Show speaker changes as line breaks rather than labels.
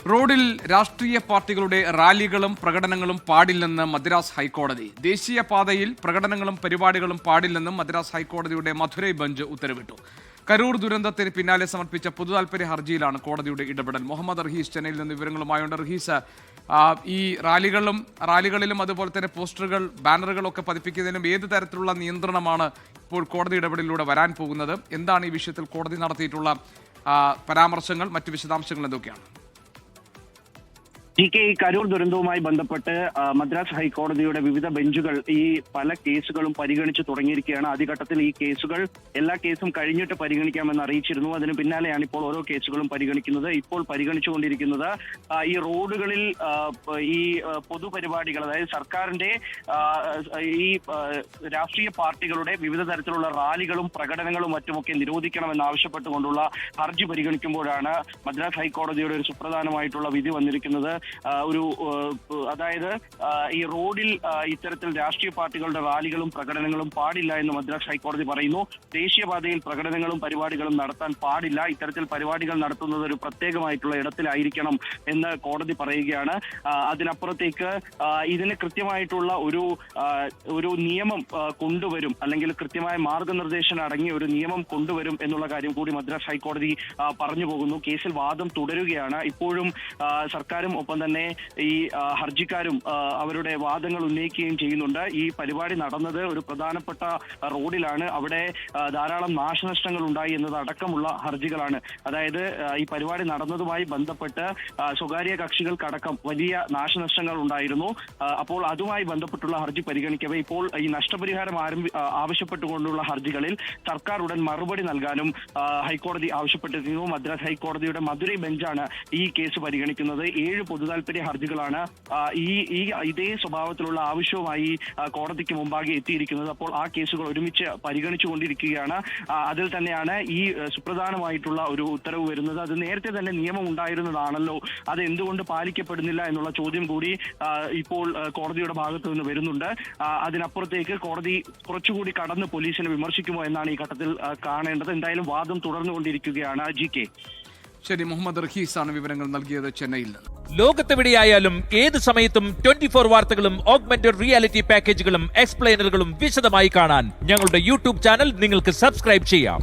റോഡിൽ രാഷ്ട്രീയ പാർട്ടികളുടെ റാലികളും പ്രകടനങ്ങളും പാടില്ലെന്ന് മദ്രാസ് ഹൈക്കോടതി. ദേശീയപാതയിൽ പ്രകടനങ്ങളും പരിപാടികളും പാടില്ലെന്നും മദ്രാസ് ഹൈക്കോടതിയുടെ മധുരൈ ബെഞ്ച് ഉത്തരവിട്ടു. കരൂർ ദുരന്തത്തിന് പിന്നാലെ സമർപ്പിച്ച പൊതുതാൽപര്യ ഹർജിയിലാണ് കോടതിയുടെ ഇടപെടൽ. മുഹമ്മദ് റഹീസ് ചെന്നൈയിൽ നിന്ന് വിവരങ്ങളുമായുണ്ട്. റഹീസ്, ഈ റാലികളിലും അതുപോലെ തന്നെ പോസ്റ്ററുകൾ, ബാനറുകളൊക്കെ പതിപ്പിക്കുന്നതിനും ഏത് തരത്തിലുള്ള നിയന്ത്രണമാണ് ഇപ്പോൾ കോടതി ഇടപെടലിലൂടെ വരാൻ പോകുന്നത്? എന്താണ് ഈ വിഷയത്തിൽ കോടതി നടത്തിയിട്ടുള്ള പരാമർശങ്ങൾ? മറ്റു വിശദാംശങ്ങൾ എന്തൊക്കെയാണ്?
ഈ കരൂർ ദുരന്തവുമായി ബന്ധപ്പെട്ട് മദ്രാസ് ഹൈക്കോടതിയുടെ വിവിധ ബെഞ്ചുകൾ ഈ പല കേസുകളും പരിഗണിച്ചു തുടങ്ങിയിരിക്കുകയാണ്. ആദ്യഘട്ടത്തിൽ ഈ എല്ലാ കേസും കഴിഞ്ഞിട്ട് പരിഗണിക്കാമെന്ന് അറിയിച്ചിരുന്നു. അതിന് പിന്നാലെയാണ് ഇപ്പോൾ ഓരോ കേസുകളും പരിഗണിക്കുന്നത്. ഇപ്പോൾ പരിഗണിച്ചുകൊണ്ടിരിക്കുന്നത് ഈ റോഡുകളിൽ ഈ പൊതുപരിപാടികൾ, അതായത് സർക്കാരിന്റെ ഈ രാഷ്ട്രീയ പാർട്ടികളുടെ വിവിധ തരത്തിലുള്ള റാലികളും പ്രകടനങ്ങളും മറ്റുമൊക്കെ നിരോധിക്കണമെന്ന് ആവശ്യപ്പെട്ടുകൊണ്ടുള്ള ഹർജി പരിഗണിക്കുമ്പോഴാണ് മദ്രാസ് ഹൈക്കോടതിയുടെ ഒരു സുപ്രധാനമായിട്ടുള്ള വിധി വന്നിരിക്കുന്നത്. അതായത് ഈ റോഡിൽ ഇത്തരത്തിൽ രാഷ്ട്രീയ പാർട്ടികളുടെ റാലികളും പ്രകടനങ്ങളും പാടില്ല എന്ന് മദ്രാസ് ഹൈക്കോടതി പറയുന്നു. ദേശീയപാതയിൽ പ്രകടനങ്ങളും പരിപാടികളും നടത്താൻ പാടില്ല. ഇത്തരത്തിൽ പരിപാടികൾ നടത്തുന്നത് ഒരു പ്രത്യേകമായിട്ടുള്ള ഇടത്തിലായിരിക്കണം എന്ന് കോടതി പറയുകയാണ്. അതിനപ്പുറത്തേക്ക് ഇതിന് കൃത്യമായിട്ടുള്ള ഒരു നിയമം കൊണ്ടുവരും, അല്ലെങ്കിൽ കൃത്യമായ മാർഗനിർദ്ദേശം അടങ്ങിയ ഒരു നിയമം കൊണ്ടുവരും എന്നുള്ള കാര്യം കൂടി മദ്രാസ് ഹൈക്കോടതി പറഞ്ഞു പോകുന്നു. കേസിൽ വാദം തുടരുകയാണ്. ഇപ്പോഴും സർക്കാരും ഒപ്പം തന്നെ ഈ ഹർജിക്കാരും അവരുടെ വാദങ്ങൾ ഉന്നയിക്കുകയും ചെയ്യുന്നുണ്ട്. ഈ പരിപാടി നടന്നത് ഒരു പ്രധാനപ്പെട്ട റോഡിലാണ്. അവിടെ ധാരാളം നാശനഷ്ടങ്ങൾ ഉണ്ടായി എന്നതടക്കമുള്ള ഹർജികളാണ്. അതായത് ഈ പരിപാടി നടന്നതുമായി ബന്ധപ്പെട്ട് സ്വകാര്യ കക്ഷികൾക്കടക്കം വലിയ നാശനഷ്ടങ്ങൾ ഉണ്ടായിരുന്നു. അപ്പോൾ അതുമായി ബന്ധപ്പെട്ടുള്ള ഹർജി പരിഗണിക്കവേ ഇപ്പോൾ ഈ നഷ്ടപരിഹാരം ആവശ്യപ്പെട്ടുകൊണ്ടുള്ള ഹർജികളിൽ സർക്കാർ ഉടൻ മറുപടി നൽകാനും ഹൈക്കോടതി ആവശ്യപ്പെട്ടിരുന്നു. മദ്രാസ് ഹൈക്കോടതിയുടെ മധുരൈ ബെഞ്ചാണ് ഈ കേസ് പരിഗണിക്കുന്നത്. 7 പൊതുതാൽപര്യ ഹർജികളാണ് ഇതേ സ്വഭാവത്തിലുള്ള ആവശ്യവുമായി കോടതിക്ക് മുമ്പാകെ എത്തിയിരിക്കുന്നത്. അപ്പോൾ ആ കേസുകൾ ഒരുമിച്ച് പരിഗണിച്ചുകൊണ്ടിരിക്കുകയാണ്. അതിൽ തന്നെയാണ് ഈ സുപ്രധാനമായിട്ടുള്ള ഒരു ഉത്തരവ് വരുന്നത്. അത് നേരത്തെ തന്നെ നിയമം ഉണ്ടായിരുന്നതാണല്ലോ, അത് എന്തുകൊണ്ട് പാലിക്കപ്പെടുന്നില്ല എന്നുള്ള ചോദ്യം കൂടി ഇപ്പോൾ കോടതിയുടെ ഭാഗത്തു നിന്ന് വരുന്നുണ്ട്. അതിനപ്പുറത്തേക്ക് കോടതി കുറച്ചുകൂടി കടന്ന് പോലീസിനെ വിമർശിക്കുമോ എന്നാണ് ഈ ഘട്ടത്തിൽ കാണേണ്ടത്. എന്തായാലും വാദം തുടർന്നുകൊണ്ടിരിക്കുകയാണ്. GK.
ശരി, മുഹമ്മദ് റഹീസ് ആണ് വിവരങ്ങൾ നൽകിയത് ചെന്നൈയിൽ നിന്ന്.
ലോകത്തെവിടെയായാലും ഏത് സമയത്തും 24 വാർത്തകളും ഓഗ്മെന്റഡ് റിയാലിറ്റി പാക്കേജുകളും എക്സ്പ്ലെയിനറുകളും വിശദമായി കാണാൻ ഞങ്ങളുടെ യൂട്യൂബ് ചാനൽ നിങ്ങൾക്ക് സബ്സ്ക്രൈബ് ചെയ്യാം.